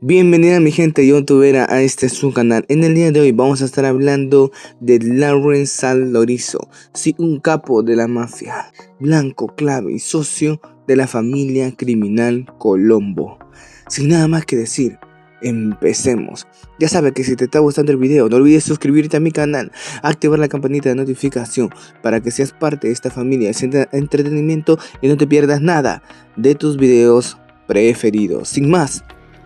Bienvenida mi gente youtubera a este su canal. En el día de hoy vamos a estar hablando de Lawrence Sal Lorizzo, sí, un capo de la mafia, blanco, clave y socio de la familia criminal Colombo. Sin nada más que decir, empecemos. Ya sabes que si te está gustando el video, no olvides suscribirte a mi canal, activar la campanita de notificación para que seas parte de esta familia de entretenimiento y no te pierdas nada de tus videos preferidos. Sin más,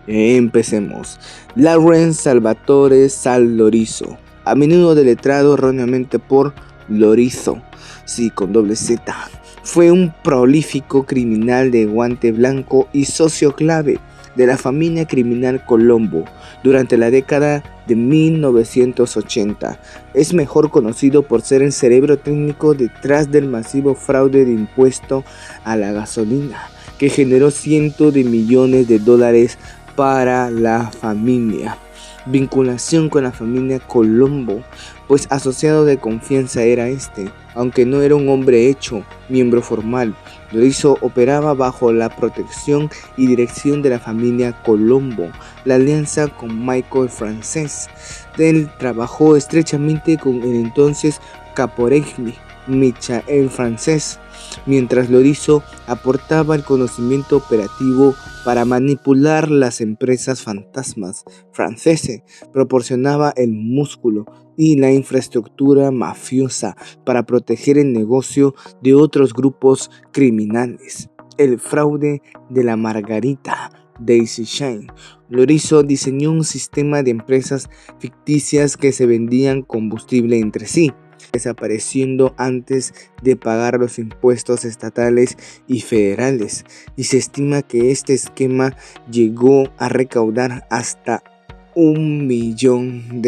empecemos. Lawrence Salvatore Sal Lorizzo, a menudo deletrado erróneamente por Lorizzo, sí, con doble Z, fue un prolífico criminal de guante blanco y socio clave de la familia criminal Colombo durante la década de 1980. Es mejor conocido por ser el cerebro técnico detrás del masivo fraude de impuesto a la gasolina, que generó cientos de millones de dólares para la familia. Vinculación con la familia Colombo, pues asociado de confianza era aunque no era un hombre hecho, miembro formal. Lorizzo operaba bajo la protección y dirección de la familia Colombo. La alianza con Michael Frances. Él trabajó estrechamente con el entonces caporegni Michael Frances, mientras Lorizzo aportaba el conocimiento operativo para manipular las empresas fantasmas. Frances proporcionaba el músculo y la infraestructura mafiosa para proteger el negocio de otros grupos criminales. El fraude de la Margarita Daisy Shine. Lorizzo diseñó un sistema de empresas ficticias que se vendían combustible entre sí, desapareciendo antes de pagar los impuestos estatales y federales, y se estima que este esquema llegó a recaudar hasta $1 millón.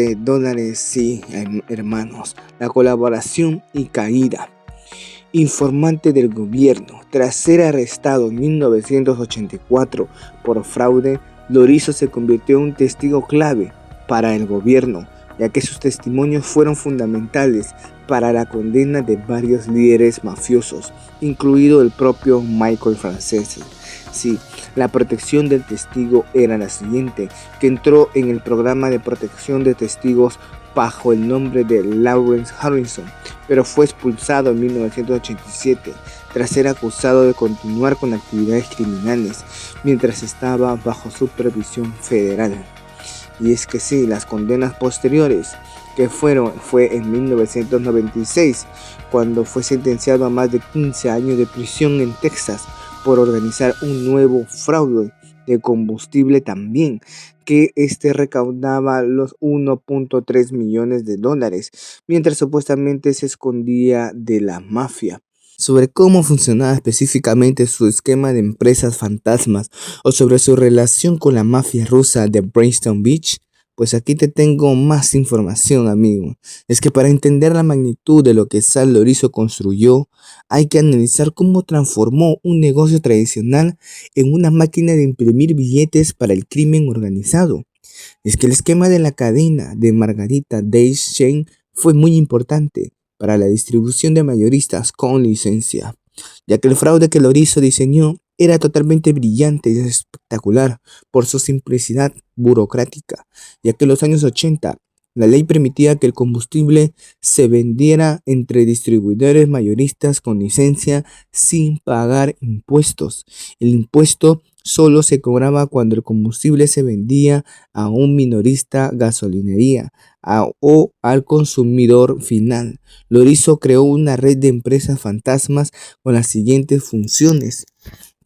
Sí, hermanos. La colaboración y caída. Informante del gobierno. Tras ser arrestado en 1984 por fraude, Lorizzo se convirtió en un testigo clave para el gobierno, ya que sus testimonios fueron fundamentales para la condena de varios líderes mafiosos, incluido el propio Michael Frances. Sí, la protección del testigo era la siguiente, que entró en el programa de protección de testigos bajo el nombre de Lawrence Harrison, pero fue expulsado en 1987 tras ser acusado de continuar con actividades criminales mientras estaba bajo supervisión federal. Y es que sí, las condenas posteriores fue en 1996, cuando fue sentenciado a más de 15 años de prisión en Texas por organizar un nuevo fraude de combustible también, que recaudaba los 1.3 millones de dólares, mientras supuestamente se escondía de la mafia. Sobre cómo funcionaba específicamente su esquema de empresas fantasmas o sobre su relación con la mafia rusa de Brighton Beach, pues aquí te tengo más información, amigo. Es que para entender la magnitud de lo que Sal Lorizzo construyó, hay que analizar cómo transformó un negocio tradicional en una máquina de imprimir billetes para el crimen organizado. Es que el esquema de la cadena de Margarita Daisy Shine fue muy importante para la distribución de mayoristas con licencia, ya que el fraude que Lorizzo diseñó era totalmente brillante y espectacular por su simplicidad burocrática, ya que en los años 80 la ley permitía que el combustible se vendiera entre distribuidores mayoristas con licencia sin pagar impuestos. El impuesto solo se cobraba cuando el combustible se vendía a un minorista gasolinería o al consumidor final. Lorizzo creó una red de empresas fantasmas con las siguientes funciones,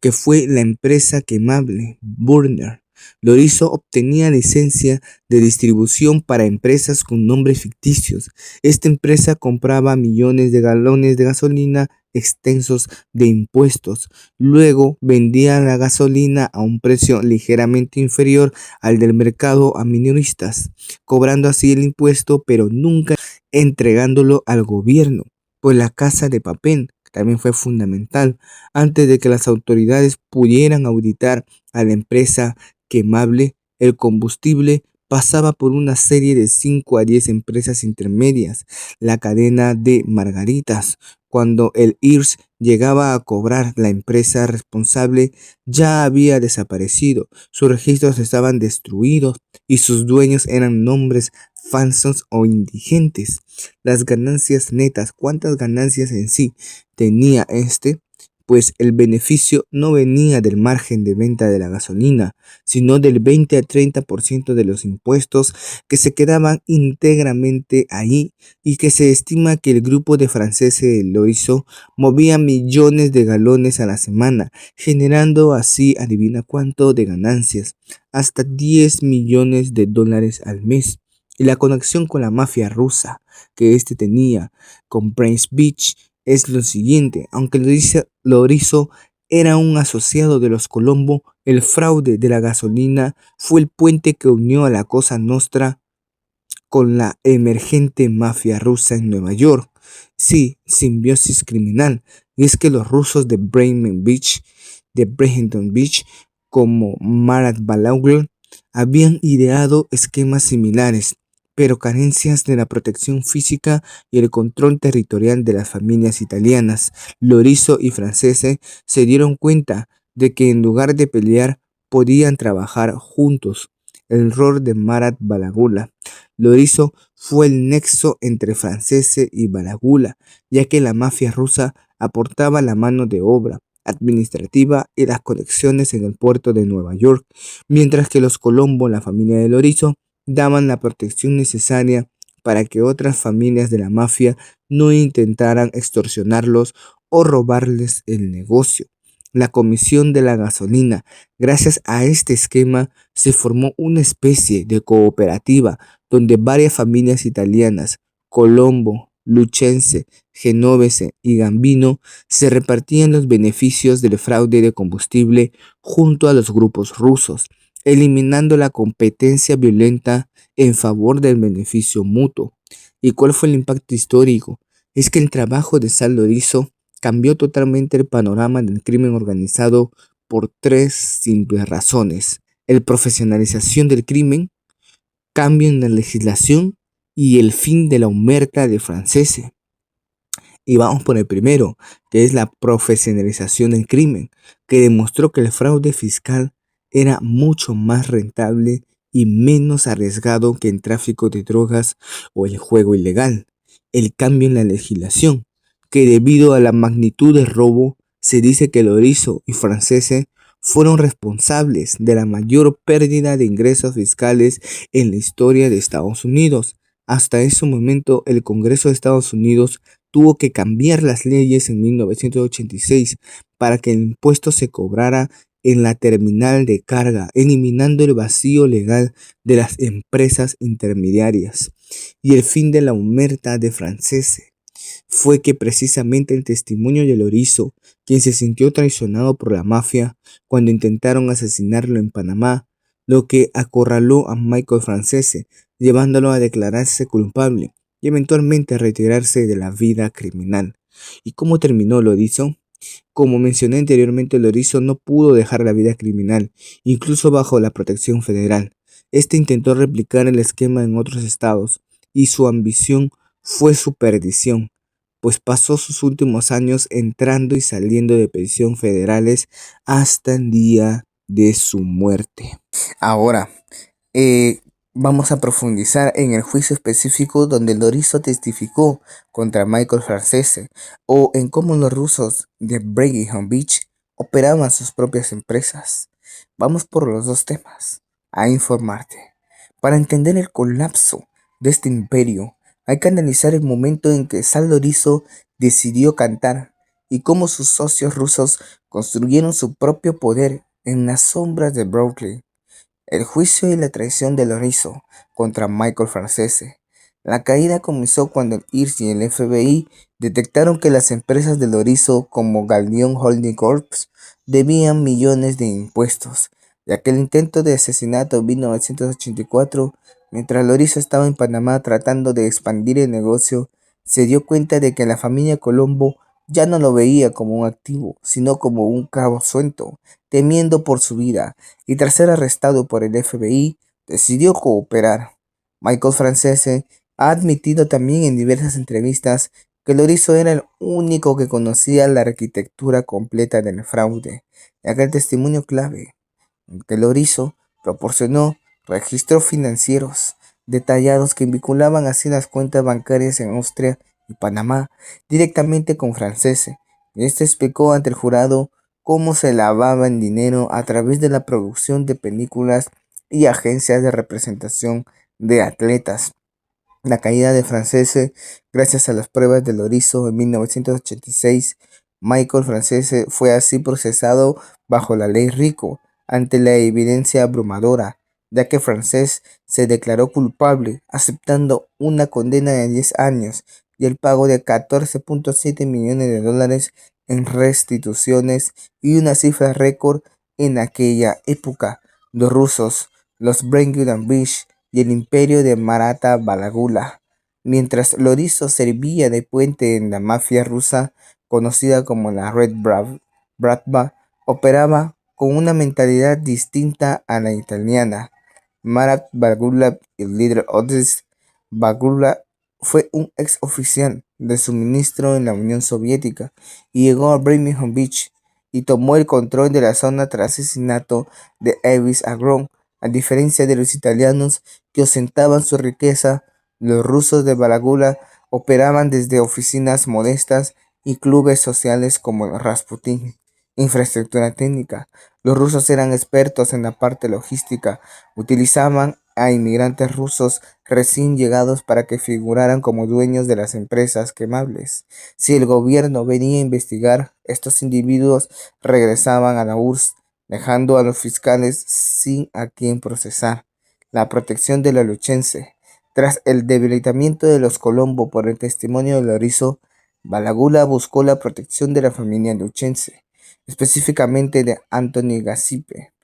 que fue la empresa quemable Burner. Lorizzo obtenía licencia de distribución para empresas con nombres ficticios. Esta empresa compraba millones de galones de gasolina exentos de impuestos. Luego vendía la gasolina a un precio ligeramente inferior al del mercado a minoristas, cobrando así el impuesto, pero nunca entregándolo al gobierno. Pues la Casa de Papel también fue fundamental. Antes de que las autoridades pudieran auditar a la empresa quemable, el combustible pasaba por una serie de 5 a 10 empresas intermedias, la cadena de Margaritas, Cuando el IRS llegaba a cobrar, la empresa responsable ya había desaparecido, sus registros estaban destruidos y sus dueños eran nombres falsos o indigentes. Las ganancias netas, ¿cuántas ganancias en sí tenía este? Pues el beneficio no venía del margen de venta de la gasolina, sino del 20 a 30% de los impuestos que se quedaban íntegramente ahí y que se estima que el grupo de franceses lo hizo movía millones de galones a la semana, generando así, adivina cuánto de ganancias, hasta 10 millones de dólares al mes. Y la conexión con la mafia rusa que este tenía con Prince Beach es lo siguiente: aunque Lorizo era un asociado de los Colombo, el fraude de la gasolina fue el puente que unió a la Cosa Nostra con la emergente mafia rusa en Nueva York. Sí, simbiosis criminal. Y es que los rusos de Bradenton Beach, como Marat Balaguer, habían ideado esquemas similares, pero carencias de la protección física y el control territorial de las familias italianas. Lorizo y Francese se dieron cuenta de que en lugar de pelear podían trabajar juntos. El rol de Marat Balagula Lorizo fue el nexo entre Francese y Baragula, ya que la mafia rusa aportaba la mano de obra administrativa y las conexiones en el puerto de Nueva York, mientras que los Colombo, la familia de Lorizo, daban la protección necesaria para que otras familias de la mafia no intentaran extorsionarlos o robarles el negocio. La Comisión de la Gasolina. Gracias a este esquema se formó una especie de cooperativa donde varias familias italianas, Colombo, Lucchese, Genovese y Gambino, se repartían los beneficios del fraude de combustible junto a los grupos rusos, eliminando la competencia violenta en favor del beneficio mutuo. ¿Y cuál fue el impacto histórico? Es que el trabajo de San Lorenzo cambió totalmente el panorama del crimen organizado por tres simples razones: el profesionalización del crimen, cambio en la legislación y el fin de la humerta de franceses. Y vamos por el primero, que es la profesionalización del crimen, que demostró que el fraude fiscal era mucho más rentable y menos arriesgado que el tráfico de drogas o el juego ilegal. El cambio en la legislación, que debido a la magnitud del robo, se dice que Lorizo y Francese fueron responsables de la mayor pérdida de ingresos fiscales en la historia de Estados Unidos. Hasta ese momento, el Congreso de Estados Unidos tuvo que cambiar las leyes en 1986 para que el impuesto se cobrara en la terminal de carga, eliminando el vacío legal de las empresas intermediarias. Y el fin de la humerta de Francese fue que precisamente el testimonio de Lorizo, quien se sintió traicionado por la mafia cuando intentaron asesinarlo en Panamá, lo que acorraló a Michael Francese, llevándolo a declararse culpable y eventualmente a retirarse de la vida criminal. ¿Y cómo terminó Lorizo? Como mencioné anteriormente, Lorizo no pudo dejar la vida criminal, incluso bajo la protección federal. Este intentó replicar el esquema en otros estados, y su ambición fue su perdición, pues pasó sus últimos años entrando y saliendo de prisión federales hasta el día de su muerte. Ahora, eh, vamos a profundizar en el juicio específico donde Lorizo testificó contra Michael Francese, o en cómo los rusos de Bradenton Beach operaban sus propias empresas. Vamos por los dos temas, a informarte. Para entender el colapso de este imperio, hay que analizar el momento en que Sal Lorizo decidió cantar y cómo sus socios rusos construyeron su propio poder en las sombras de Brooklyn. El juicio y la traición de Lorizo contra Michael Francese. La caída comenzó cuando el IRS y el FBI detectaron que las empresas de Lorizo, como Galleon Holding Corp., debían millones de impuestos, ya que el intento de asesinato en 1984, mientras Lorizo estaba en Panamá tratando de expandir el negocio, se dio cuenta de que la familia Colombo ya no lo veía como un activo, sino como un cabo suelto, temiendo por su vida, y tras ser arrestado por el FBI, decidió cooperar. Michael Francese ha admitido también en diversas entrevistas que Lorizo era el único que conocía la arquitectura completa del fraude. Aquel testimonio clave que Lorizo proporcionó registros financieros detallados que vinculaban así las cuentas bancarias en Austria y Panamá directamente con Francese. Este explicó ante el jurado cómo se lavaba el dinero a través de la producción de películas y agencias de representación de atletas. La caída de Francese, gracias a las pruebas de Lorizo en 1986, Michael Francese fue así procesado bajo la ley Rico, ante la evidencia abrumadora, ya que Francese se declaró culpable, aceptando una condena de 10 años y el pago de 14.7 millones de dólares en restituciones y una cifra récord en aquella época. Los rusos, los Brenguian-Beach y el imperio de Maratha Balagula, mientras Lorizo servía de puente en la mafia rusa conocida como la Red Bratva, operaba con una mentalidad distinta a la italiana. Marat Balagula, el líder Otis Balagula, fue un ex oficial de suministro en la Unión Soviética y llegó a Birmingham Beach y tomó el control de la zona tras el asesinato de Elvis Agron. A diferencia de los italianos que ostentaban su riqueza, los rusos de Balagula operaban desde oficinas modestas y clubes sociales como Rasputin. Infraestructura técnica. Los rusos eran expertos en la parte logística. Utilizaban a inmigrantes rusos recién llegados para que figuraran como dueños de las empresas quemables. Si el gobierno venía a investigar, estos individuos regresaban a la URSS, dejando a los fiscales sin a quien procesar. La protección de la luchense. Tras el debilitamiento de los Colombo por el testimonio de Lorizo, Balagula buscó la protección de la familia luchense, específicamente de Anthony Gassipe.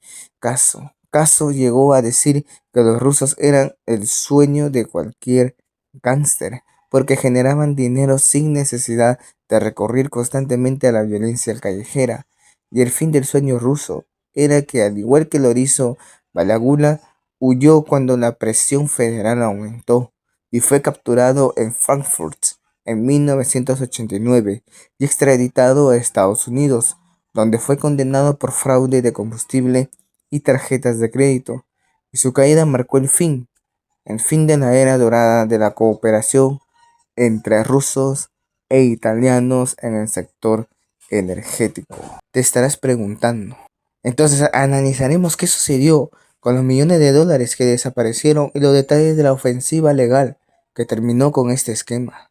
Caso llegó a decir que los rusos eran el sueño de cualquier gángster, porque generaban dinero sin necesidad de recurrir constantemente a la violencia callejera. Y el fin del sueño ruso era que, al igual que Lorizo, Balagula huyó cuando la presión federal aumentó y fue capturado en Frankfurt en 1989 y extraditado a Estados Unidos, donde fue condenado por fraude de combustible y tarjetas de crédito, y su caída marcó el fin de la era dorada de la cooperación entre rusos e italianos en el sector energético. Te estarás preguntando. Entonces analizaremos qué sucedió con los millones de dólares que desaparecieron y los detalles de la ofensiva legal que terminó con este esquema.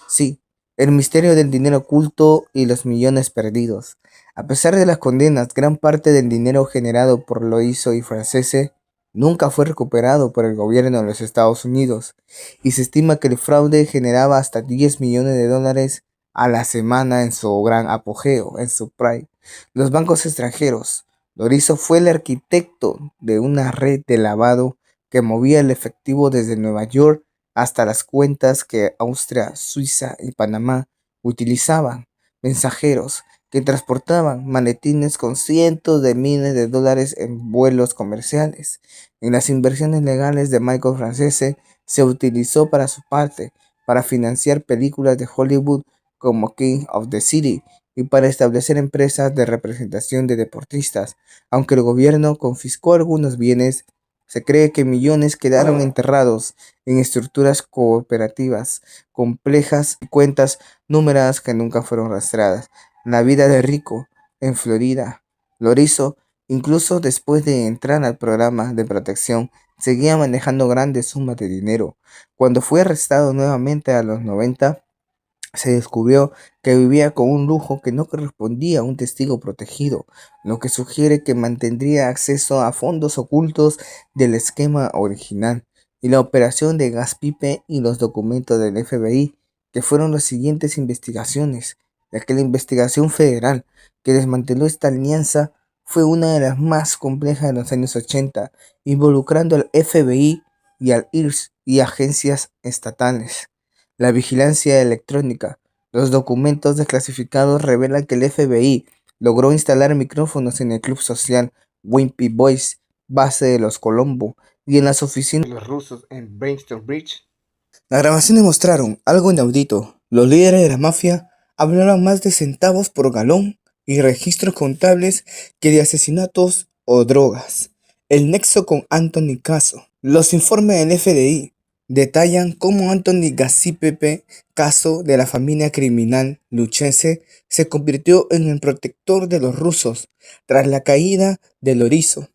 Sí, el misterio del dinero oculto y los millones perdidos. A pesar de las condenas, gran parte del dinero generado por Lorizo y Francese nunca fue recuperado por el gobierno de los Estados Unidos, y se estima que el fraude generaba hasta 10 millones de dólares a la semana en su gran apogeo, en su prime. Los bancos extranjeros. Lorizo fue el arquitecto de una red de lavado que movía el efectivo desde Nueva York hasta las cuentas que Austria, Suiza y Panamá utilizaban. Mensajeros que transportaban maletines con cientos de miles de dólares en vuelos comerciales. En las inversiones legales de Michael Francese se utilizó para su parte para financiar películas de Hollywood como King of the City y para establecer empresas de representación de deportistas. Aunque el gobierno confiscó algunos bienes, se cree que millones quedaron enterrados en estructuras cooperativas complejas y cuentas numeradas que nunca fueron rastreadas. La vida de Rico en Florida. Lorizo, incluso después de entrar al programa de protección, seguía manejando grandes sumas de dinero. Cuando fue arrestado nuevamente a los 90, se descubrió que vivía con un lujo que no correspondía a un testigo protegido, lo que sugiere que mantendría acceso a fondos ocultos del esquema original. Y la operación de Gaspipe y los documentos del FBI, que fueron las siguientes investigaciones, ya que la investigación federal que desmanteló esta alianza fue una de las más complejas de los años 80, involucrando al FBI y al IRS y agencias estatales. La vigilancia electrónica. Los documentos desclasificados revelan que el FBI logró instalar micrófonos en el club social Wimpy Boys, base de los Colombo, y en las oficinas de los rusos en Brainstorm Bridge. Las grabaciones mostraron algo inaudito. Los líderes de la mafia hablaban más de centavos por galón y registros contables que de asesinatos o drogas. El nexo con Anthony Caso. Los informes del FBI detallan cómo Anthony Gacipepe, Caso de la familia criminal luchense, se convirtió en el protector de los rusos tras la caída de Lorizo.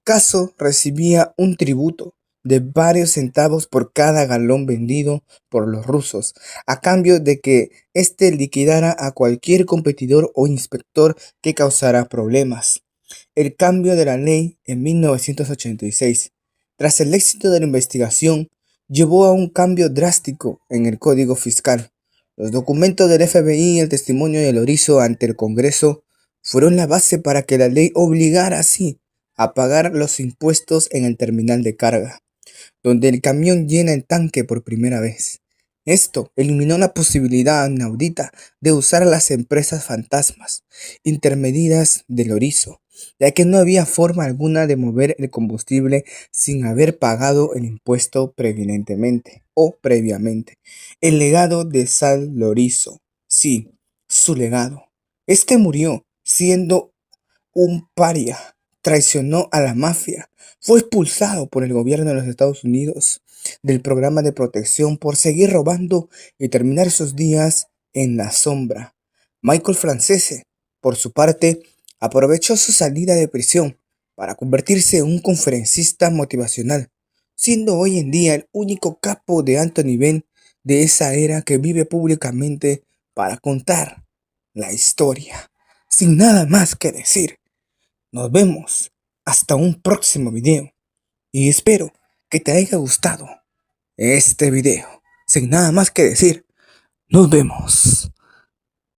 Caso recibía un tributo de varios centavos por cada galón vendido por los rusos, a cambio de que éste liquidara a cualquier competidor o inspector que causara problemas. El cambio de la ley en 1986, tras el éxito de la investigación, llevó a un cambio drástico en el Código Fiscal. Los documentos del FBI y el testimonio de Lorizo ante el Congreso fueron la base para que la ley obligara así a pagar los impuestos en el terminal de carga, donde el camión llena el tanque por primera vez. Esto eliminó la posibilidad inaudita de usar a las empresas fantasmas, intermedias del Lorizo, ya que no había forma alguna de mover el combustible sin haber pagado el impuesto previamente o previamente. El legado de Sal Lorizo. Sí, su legado. Este murió siendo un paria, traicionó a la mafia, fue expulsado por el gobierno de los Estados Unidos del programa de protección por seguir robando y terminar sus días en la sombra. Michael Francese, por su parte, aprovechó su salida de prisión para convertirse en un conferencista motivacional, siendo hoy en día el único capo de alto nivel de esa era que vive públicamente para contar la historia. Sin nada más que decir, nos vemos hasta un próximo video y espero que te haya gustado este video. Sin nada más que decir, nos vemos.